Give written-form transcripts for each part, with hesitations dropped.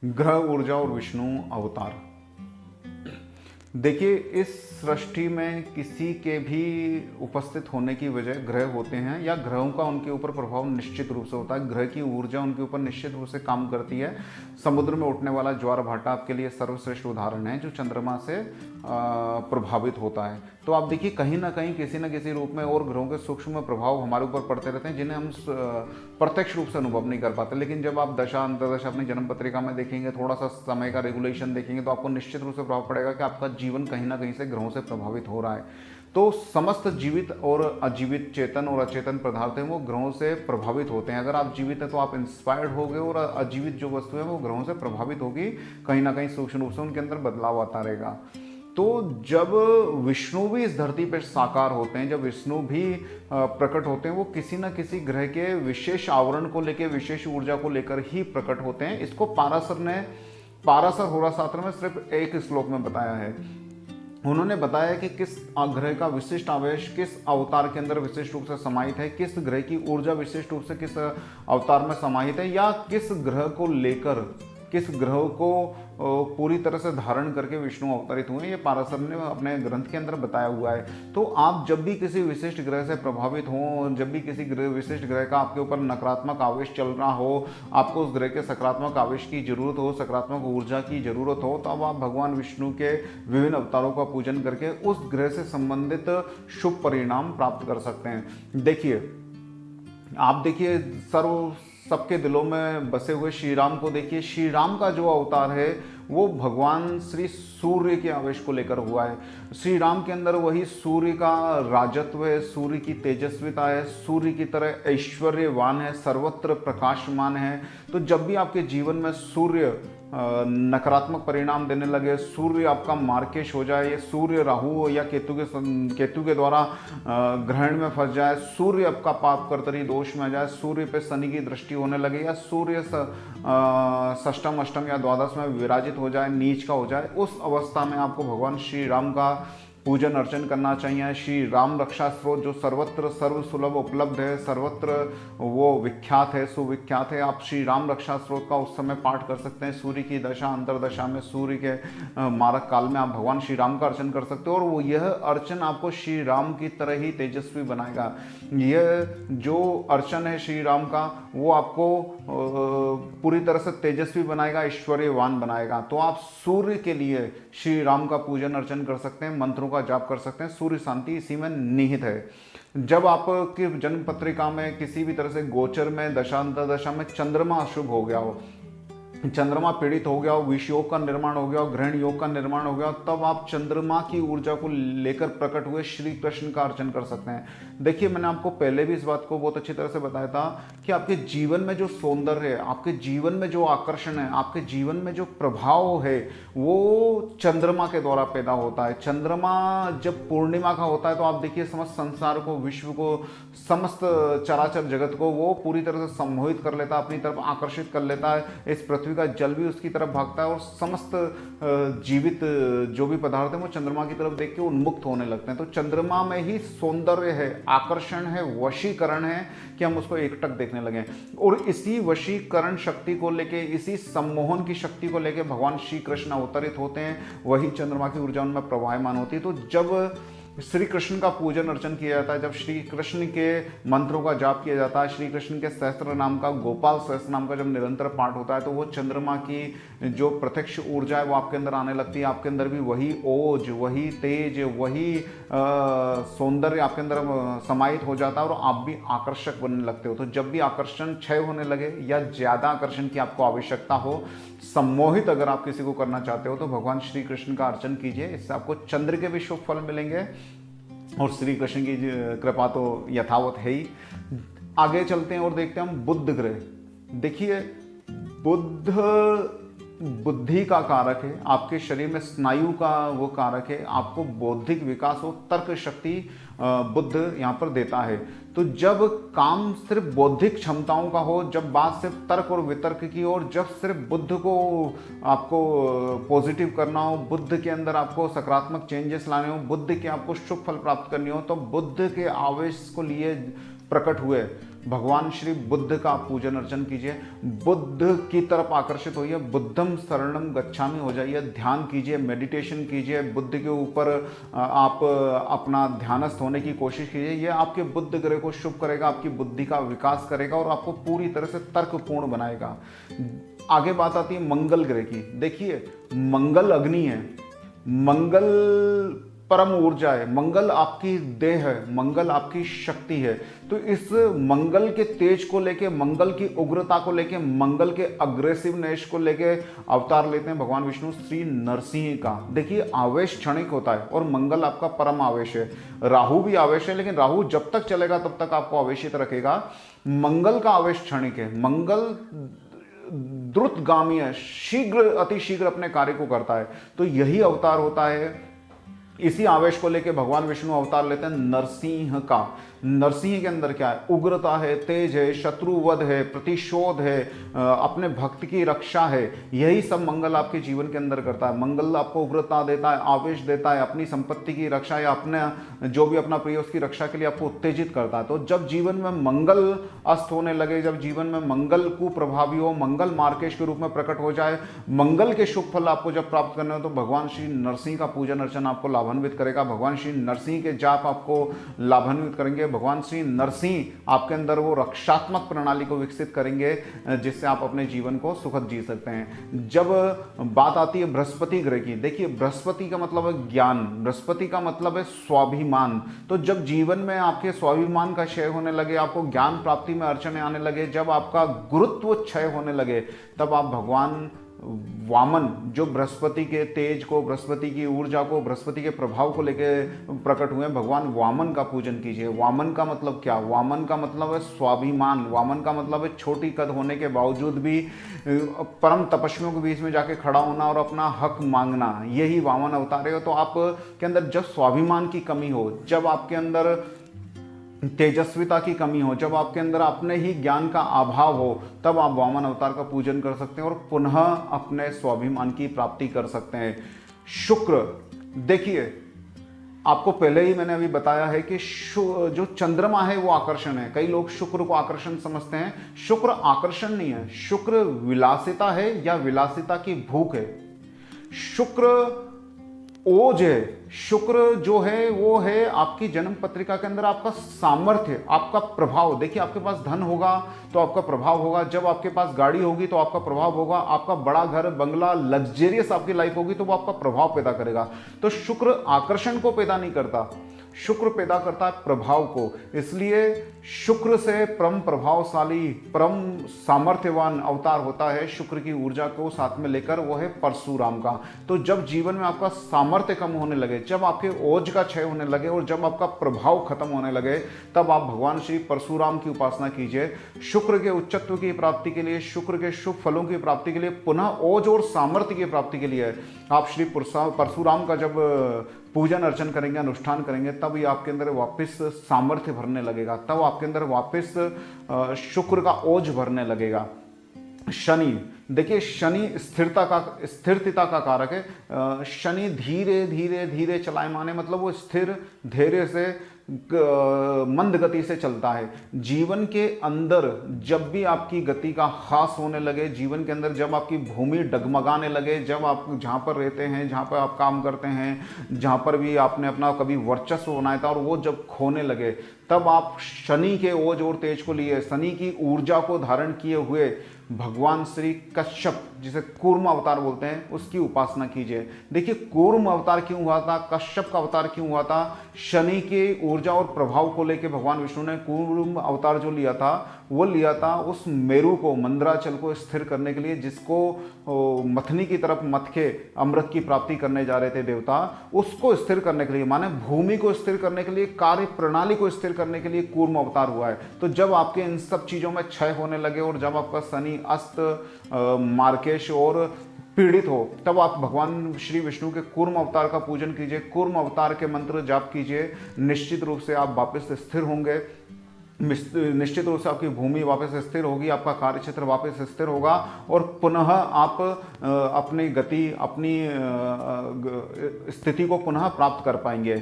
ग्रह ऊर्जा और विष्णु अवतार। देखिए, इस सृष्टि में किसी के भी उपस्थित होने की वजह ग्रह होते हैं, या ग्रहों का उनके ऊपर प्रभाव निश्चित रूप से होता है। ग्रह की ऊर्जा उनके ऊपर निश्चित रूप से काम करती है। समुद्र में उठने वाला ज्वार भाटा आपके लिए सर्वश्रेष्ठ उदाहरण है, जो चंद्रमा से प्रभावित होता है। तो आप देखिए, कहीं ना कहीं किसी न किसी रूप में और ग्रहों के सूक्ष्म प्रभाव हमारे ऊपर पड़ते रहते हैं, जिन्हें हम प्रत्यक्ष रूप से अनुभव नहीं कर पाते। लेकिन जब आप दशा अंतर्दशा अपनी जन्म पत्रिका में देखेंगे, थोड़ा सा समय का रेगुलेशन देखेंगे, तो आपको निश्चित रूप से प्रभाव पड़ेगा कि आपका जीवन कहीं ना कहीं से ग्रहों से प्रभावित हो रहा है। तो समस्त जीवित और अजीवित, चेतन और अचेतन पदार्थ हैं, वो ग्रहों से प्रभावित होते हैं। अगर आप जीवित हैं तो आप इंस्पायर्ड होगे, और अजीवित जो वस्तु है वो ग्रहों से प्रभावित होगी, कहीं ना कहीं सूक्ष्म रूप से उनके अंदर बदलाव आता रहेगा। तो जब विष्णु भी इस धरती पर साकार होते हैं, जब विष्णु भी प्रकट होते हैं, वो किसी न किसी ग्रह के विशेष आवरण को लेकर, विशेष ऊर्जा को लेकर ही प्रकट होते हैं। इसको पाराशर होराशास्त्र में सिर्फ एक श्लोक में बताया है। उन्होंने बताया कि किस ग्रह का विशिष्ट आवेश किस अवतार के अंदर विशिष्ट रूप से समाहित है, किस ग्रह की ऊर्जा विशिष्ट रूप से किस अवतार में समाहित है, या किस ग्रह को लेकर, किस ग्रह को पूरी तरह से धारण करके विष्णु अवतरित हुए, ये पाराशर ने अपने ग्रंथ के अंदर बताया हुआ है। तो आप जब भी किसी विशिष्ट ग्रह से प्रभावित हो, जब भी किसी विशिष्ट ग्रह का आपके ऊपर नकारात्मक आवेश चल रहा हो, आपको उस ग्रह के सकारात्मक आवेश की जरूरत हो, सकारात्मक ऊर्जा की जरूरत हो, तो अब आप भगवान विष्णु के विभिन्न अवतारों का पूजन करके उस ग्रह से संबंधित शुभ परिणाम प्राप्त कर सकते हैं। देखिए, आप देखिए, सबके दिलों में बसे हुए श्री राम को देखिए। श्री राम का जो अवतार है वो भगवान श्री सूर्य के आवेश को लेकर हुआ है। श्री राम के अंदर वही सूर्य का राजत्व है, सूर्य की तेजस्विता है, सूर्य की तरह ऐश्वर्यवान है, सर्वत्र प्रकाशमान है। तो जब भी आपके जीवन में सूर्य नकारात्मक परिणाम देने लगे, सूर्य आपका मार्केश हो जाए, ये सूर्य राहु या केतु के द्वारा ग्रहण में फंस जाए, सूर्य आपका पाप कर्तरी दोष में आ जाए, सूर्य पे शनि की दृष्टि होने लगे, या सूर्य षष्टम अष्टम या द्वादश में विराजित हो जाए, नीच का हो जाए, उस अवस्था में आपको भगवान श्री राम का पूजन अर्चन करना चाहिए। श्री राम रक्षा स्त्रोत जो सर्वत्र सर्व सुलभ उपलब्ध है, सर्वत्र वो विख्यात है, सुविख्यात है, आप श्री राम रक्षा स्त्रोत का उस समय पाठ कर सकते हैं। सूर्य की दशा अंतरदशा में, सूर्य के मारक काल में आप भगवान श्री राम का अर्चन कर सकते हो, और वो यह अर्चन आपको श्री राम की तरह ही तेजस्वी बनाएगा। यह जो अर्चन है श्री राम का, वो आपको पूरी तरह से तेजस्वी बनाएगा, ऐश्वर्यवान बनाएगा। तो आप सूर्य के लिए श्री राम का पूजन अर्चन कर सकते हैं, मंत्रों का जाप कर सकते हैं। सूर्य शांति इसी में निहित है। जब आपकी जन्म पत्रिका में किसी भी तरह से गोचर में, दशांतरदशा में चंद्रमा अशुभ हो गया हो, चंद्रमा पीड़ित हो गया हो, विष योग का निर्माण हो गया हो, ग्रहण योग का निर्माण हो गया हो, तब आप चंद्रमा की ऊर्जा को लेकर प्रकट हुए श्री कृष्ण का अर्चन कर सकते हैं। देखिए, मैंने आपको पहले भी इस बात को बहुत अच्छी तरह से बताया था कि आपके जीवन में जो सौंदर्य है, आपके जीवन में जो आकर्षण है, आपके जीवन में जो प्रभाव है, वो चंद्रमा के द्वारा पैदा होता है। चंद्रमा जब पूर्णिमा का होता है तो आप देखिए, समस्त संसार को, विश्व को, समस्त चराचर जगत को वो पूरी तरह से सम्मोहित कर लेता है, अपनी तरफ आकर्षित कर लेता है। इस पृथ्वी का जल भी उसकी तरफ भागता है, और समस्त जीवित जो भी पदार्थ है वो चंद्रमा की तरफ देख के उन्मुक्त होने लगते हैं। तो चंद्रमा में ही सौंदर्य है, आकर्षण है, वशीकरण है, कि हम उसको एकटक देखने लगे। और इसी वशीकरण शक्ति को लेके, इसी सम्मोहन की शक्ति को लेके भगवान श्री कृष्ण अवतरित होते हैं। वही चंद्रमा की ऊर्जा उनमें प्रवाहमान होती है। तो जब श्री कृष्ण का पूजन अर्चन किया जाता है, जब श्री कृष्ण के मंत्रों का जाप किया जाता है, श्री कृष्ण के सहस्त्र नाम का, गोपाल सहस्त्र नाम का जब निरंतर पाठ होता है, तो वो चंद्रमा की जो प्रत्यक्ष ऊर्जा है वो आपके अंदर आने लगती है। आपके अंदर भी वही ओज, वही तेज, वही सौंदर्य आपके अंदर समाहित हो जाता है, और आप भी आकर्षक बनने लगते हो। तो जब भी आकर्षण क्षय होने लगे, या ज़्यादा आकर्षण की आपको आवश्यकता हो, सम्मोहित अगर आप किसी को करना चाहते हो, तो भगवान श्री कृष्ण का अर्चन कीजिए। इससे आपको चंद्र के भी शुभ फल मिलेंगे, और श्री कृष्ण की कृपा तो यथावत है ही। आगे चलते हैं और देखते हैं हम बुध ग्रह। देखिए, बुध बुद्धि का कारक है, आपके शरीर में स्नायु का वो कारक है, आपको बौद्धिक विकास और तर्क शक्ति बुध यहाँ पर देता है। तो जब काम सिर्फ बौद्धिक क्षमताओं का हो, जब बात सिर्फ तर्क और वितर्क की हो, और जब सिर्फ बुद्ध को आपको पॉजिटिव करना हो, बुद्ध के अंदर आपको सकारात्मक चेंजेस लाने हो, बुद्ध के आपको शुभ फल प्राप्त करनी हो, तो बुद्ध के आवेश को लिए प्रकट हुए, भगवान श्री बुद्ध का आप पूजन अर्चन कीजिए, बुद्ध की तरफ आकर्षित होइए, बुद्धम शरणम गच्छामि हो जाइए, ध्यान कीजिए, मेडिटेशन कीजिए, बुद्ध के ऊपर आप अपना ध्यानस्थ होने की कोशिश कीजिए। ये आपके बुद्ध ग्रह को शुभ करेगा, आपकी बुद्धि का विकास करेगा और आपको पूरी तरह से तर्कपूर्ण बनाएगा। आगे बात आती है मंगल ग्रह की। देखिए, मंगल अग्नि है, मंगल परम ऊर्जा है, मंगल आपकी देह है, मंगल आपकी शक्ति है। तो इस मंगल के तेज को लेके, मंगल की उग्रता को लेके, मंगल के अग्रेसिवनेस को लेके अवतार लेते हैं भगवान विष्णु श्री नरसिंह का। देखिए, आवेश क्षणिक होता है और मंगल आपका परम आवेश है। राहु भी आवेश है, लेकिन राहु जब तक चलेगा तब तक आपको आवेशित रखेगा। मंगल का आवेश क्षणिक है, मंगल द्रुतगामी है, शीघ्र अति शीघ्र अपने कार्य को करता है। तो यही अवतार होता है, इसी आवेश को लेकर भगवान विष्णु अवतार लेते हैं नरसिंह का। नरसिंह के अंदर क्या है? उग्रता है, तेज है, शत्रुवध है, प्रतिशोध है, अपने भक्त की रक्षा है। यही सब मंगल आपके जीवन के अंदर करता है। मंगल आपको उग्रता देता है, आवेश देता है, अपनी संपत्ति की रक्षा या अपने जो भी अपना प्रिय उसकी रक्षा के लिए आपको उत्तेजित करता है। तो जब जीवन में मंगल अस्त होने लगे, जब जीवन में मंगल कुप्रभावी हो, मंगल मार्केश के रूप में प्रकट हो जाए, मंगल के शुभ फल आपको जब प्राप्त करने हो, तो भगवान श्री नरसिंह का पूजन अर्चन आपको लाभान्वित करेगा। भगवान श्री नरसिंह के जाप आपको लाभान्वित करेंगे। भगवान श्री नरसिंह आपके अंदर वो रक्षात्मक प्रणाली को विकसित करेंगे जिससे आप अपने जीवन को सुखद जी सकते हैं। जब बात आती है बृहस्पति ग्रह की, देखिए, बृहस्पति का मतलब है ज्ञान, बृहस्पति का मतलब है स्वाभिमान। तो जब जीवन में आपके स्वाभिमान का क्षय होने लगे, आपको ज्ञान प्राप्ति में अड़चने आने लगे, जब आपका गुरुत्व क्षय होने लगे, तब आप भगवान वामन, जो बृहस्पति के तेज को, बृहस्पति की ऊर्जा को, बृहस्पति के प्रभाव को लेके प्रकट हुए, भगवान वामन का पूजन कीजिए। वामन का मतलब क्या? वामन का मतलब है स्वाभिमान, वामन का मतलब है छोटी कद होने के बावजूद भी परम तपस्वियों के बीच में जाके खड़ा होना और अपना हक मांगना, यही वामन अवतार है। तो आप के अंदर जब स्वाभिमान की कमी हो, जब आपके अंदर तेजस्विता की कमी हो, जब आपके अंदर अपने ही ज्ञान का अभाव हो, तब आप वामन अवतार का पूजन कर सकते हैं और पुनः अपने स्वाभिमान की प्राप्ति कर सकते हैं। शुक्र, देखिए, आपको पहले ही मैंने अभी बताया है कि जो चंद्रमा है वो आकर्षण है। कई लोग शुक्र को आकर्षण समझते हैं। शुक्र आकर्षण नहीं है, शुक्र विलासिता है या विलासिता की भूख है। शुक्र ओज है, शुक्र जो है वो है आपकी जन्म पत्रिका के अंदर आपका सामर्थ्य, आपका प्रभाव। देखिए, आपके पास धन होगा तो आपका प्रभाव होगा, जब आपके पास गाड़ी होगी तो आपका प्रभाव होगा, आपका बड़ा घर, बंगला, लग्जरियस आपकी लाइफ होगी तो वो आपका प्रभाव पैदा करेगा। तो शुक्र आकर्षण को पैदा नहीं करता, शुक्र पैदा करता है प्रभाव को। इसलिए शुक्र से परम प्रभावशाली, परम सामर्थ्यवान अवतार होता है शुक्र की ऊर्जा को साथ में लेकर, वो है परशुराम का। तो जब जीवन में आपका सामर्थ्य कम होने लगे, जब आपके ओज का क्षय होने लगे और जब आपका प्रभाव खत्म होने लगे, तब आप भगवान श्री परशुराम की उपासना कीजिए। शुक्र के उच्चत्व की प्राप्ति के लिए, शुक्र के शुभ फलों की प्राप्ति के लिए, पुनः ओज और सामर्थ्य की प्राप्ति के लिए आप श्री परशुराम का जब पूजन अर्चन करेंगे, अनुष्ठान करेंगे, तब ये आपके अंदर वापस सामर्थ्य भरने लगेगा, तब आपके अंदर वापस शुक्र का ओज भरने लगेगा। शनि, देखिए, शनि स्थिरता का कारक है। शनि धीरे धीरे धीरे चलायमान है, मतलब वो स्थिर, धैर्य से, मंद गति से चलता है। जीवन के अंदर जब भी आपकी गति का ह्रास होने लगे, जीवन के अंदर जब आपकी भूमि डगमगाने लगे, जब आप जहाँ पर रहते हैं, जहाँ पर आप काम करते हैं, जहाँ पर भी आपने अपना कभी वर्चस्व बनाया था और वो जब खोने लगे, तब आप शनि के ओज और तेज को लिए, शनि की ऊर्जा को धारण किए हुए भगवान श्री कश्यप, जिसे कूर्म अवतार बोलते हैं, उसकी उपासना कीजिए। देखिए, कूर्म अवतार क्यों हुआ था, कश्यप का अवतार क्यों हुआ था? शनि की ऊर्जा और प्रभाव को लेकर भगवान विष्णु ने कूर्म अवतार जो लिया था, वो लिया था उस मेरु को, मंदराचल को स्थिर करने के लिए, जिसको मथनी की तरफ मथ के अमृत की प्राप्ति करने जा रहे थे देवता, उसको स्थिर करने के लिए, माने भूमि को स्थिर करने के लिए, कार्य प्रणाली को स्थिर करने के लिए कूर्म अवतार हुआ है। तो जब आपके इन सब चीजों में क्षय होने लगे और जब आपका शनि अस्त, मार्केश और पीड़ित हो, तब आप भगवान श्री विष्णु के कूर्म अवतार का पूजन कीजिए, कूर्म अवतार के मंत्र जाप कीजिए। निश्चित रूप से आप वापस स्थिर होंगे, निश्चित रूप से आपकी भूमि वापस स्थिर होगी, आपका कार्य क्षेत्र वापस स्थिर होगा और पुनः आप अपनी गति, अपनी स्थिति को पुनः प्राप्त कर पाएंगे।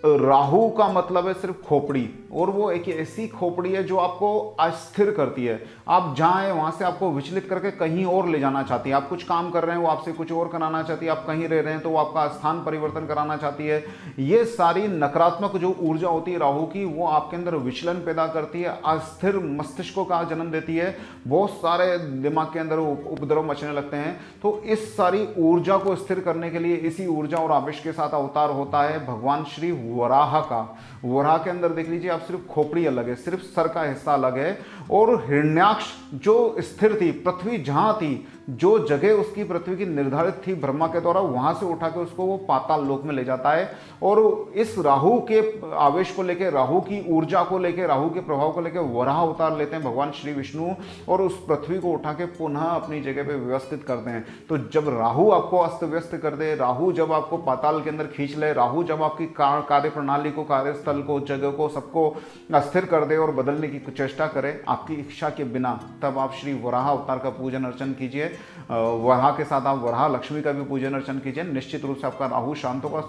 राहु का मतलब है सिर्फ खोपड़ी, और वो एक ऐसी खोपड़ी है जो आपको अस्थिर करती है। आप जाएं वहां से आपको विचलित करके कहीं और ले जाना चाहती है। आप कुछ काम कर रहे हैं वो आपसे कुछ और कराना चाहती है, आप कहीं रह रहे हैं तो वो आपका स्थान परिवर्तन कराना चाहती है। ये सारी नकारात्मक जो ऊर्जा होती है राहु की, वो आपके अंदर विचलन पैदा करती है, अस्थिर मस्तिष्कों का जन्म देती है, बहुत सारे दिमाग के अंदर उपद्रव मचने लगते हैं। तो इस सारी ऊर्जा को स्थिर करने के लिए इसी ऊर्जा और आवेश के साथ अवतार होता है भगवान श्री वराह का। वराह के अंदर देख लीजिए आप, सिर्फ खोपड़ी अलग है, सिर्फ सर का हिस्सा अलग है, और हिरण्याक्ष जो स्थिर थी, पृथ्वी जहां थी, जो जगह उसकी पृथ्वी की निर्धारित थी ब्रह्मा के द्वारा, वहां से उठा के उसको वो पाताल लोक में ले जाता है। और इस राहु के आवेश को लेकर, राहु की ऊर्जा को लेकर, राहु के प्रभाव को लेकर वराह अवतार लेते हैं भगवान श्री विष्णु, और उस पृथ्वी को उठा के पुनः अपनी जगह पे व्यवस्थित करते हैं। तो जब राहु आपको अस्त व्यस्त कर दे, राहु जब आपको पाताल के अंदर खींच ले, राहु जब आपकी कार्य प्रणाली को, कार्यस्थल को, जगह को, सबको अस्थिर कर दे और बदलने की चेष्टा करे आपकी इच्छा के बिना, तब आप श्री वराह अवतार का पूजन अर्चन कीजिए। वराह के साथ आप वराह लक्ष्मी का भी पूजन अर्चन कीजिए। निश्चित रूप से आपका राहु शांत होगा,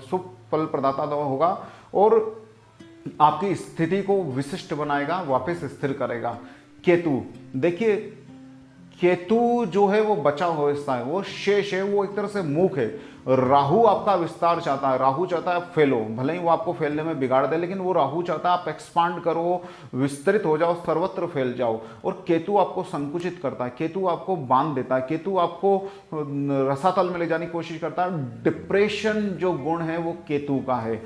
शुभ फल प्रदाता होगा और आपकी स्थिति को विशिष्ट बनाएगा, वापस स्थिर करेगा। केतु, देखिए केतु जो है वो बचा हुआ हिस्सा है, वो शेष है, वो एक तरह से मूक है। राहु आपका विस्तार चाहता है, राहु चाहता है आप फैलो, भले ही वो आपको फैलने में बिगाड़ दे, लेकिन वो राहु चाहता है आप एक्सपांड करो, विस्तृत हो जाओ, सर्वत्र फैल जाओ। और केतु आपको संकुचित करता है, केतु आपको बांध देता है, केतु आपको रसातल में ले जाने की कोशिश करता है। डिप्रेशन जो गुण है वो केतु का है,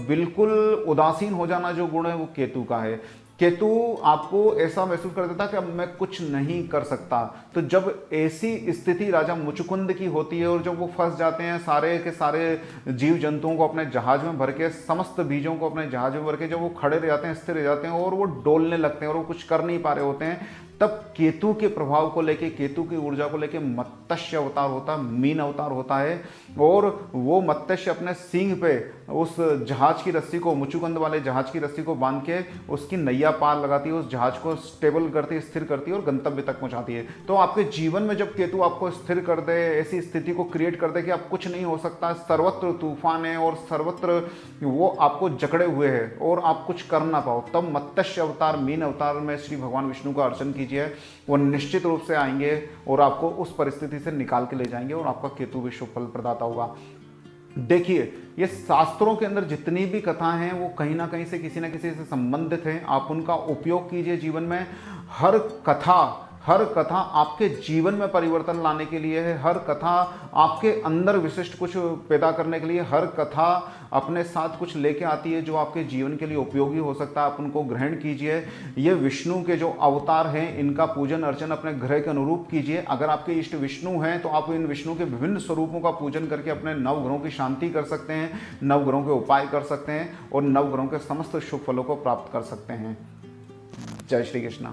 बिल्कुल उदासीन हो जाना जो गुण है वो केतु का है। केतु आपको ऐसा महसूस कर देता कि अब मैं कुछ नहीं कर सकता। तो जब ऐसी स्थिति राजा मुचुकुंद की होती है और जब वो फंस जाते हैं, सारे के सारे जीव जंतुओं को अपने जहाज में भर के, समस्त बीजों को अपने जहाज में भर के, जब वो खड़े रह जाते हैं, स्थिर रह जाते हैं और वो डोलने लगते हैं और वो कुछ कर नहीं पा रहे होते हैं, तब केतु के प्रभाव को लेके, केतु की ऊर्जा को लेके मत्स्य अवतार होता है, मीन अवतार होता है। और वो मत्स्य अपने सींग पे उस जहाज की रस्सी को, मुचुकुंद वाले जहाज की रस्सी को बांध के उसकी नैया पार लगाती है, उस जहाज को स्टेबल करती है, स्थिर करती है और गंतव्य तक पहुंचाती है। तो आपके जीवन में जब केतु आपको स्थिर कर दे, ऐसी स्थिति को क्रिएट कर दे कि आप कुछ नहीं हो सकता, सर्वत्र तूफान है और सर्वत्र वो आपको जकड़े हुए है और आप कुछ कर ना पाओ, तब मत्स्य अवतार, मीन अवतार में श्री भगवान विष्णु का अर्चन कीजिए। वो निश्चित रूप से आएंगे और आपको उस परिस्थिति से निकाल के ले जाएंगे और आपका केतु भी शुभ फल प्रदाता होगा। देखिए, ये शास्त्रों के अंदर जितनी भी कथाएं हैं वो कहीं ना कहीं से, किसी ना किसी से संबंधित हैं। आप उनका उपयोग कीजिए जीवन में। हर कथा आपके जीवन में परिवर्तन लाने के लिए है, हर कथा आपके अंदर विशिष्ट कुछ पैदा करने के लिए, हर कथा अपने साथ कुछ लेके आती है जो आपके जीवन के लिए उपयोगी हो सकता है। आप उनको ग्रहण कीजिए। ये विष्णु के जो अवतार हैं, इनका पूजन अर्चन अपने ग्रह के अनुरूप कीजिए। अगर आपके इष्ट विष्णु हैं तो आप इन विष्णु के विभिन्न स्वरूपों का पूजन करके अपने नवग्रहों की शांति कर सकते हैं, नवग्रहों के उपाय कर सकते हैं और नवग्रहों के समस्त शुभ फलों को प्राप्त कर सकते हैं। जय श्री कृष्ण।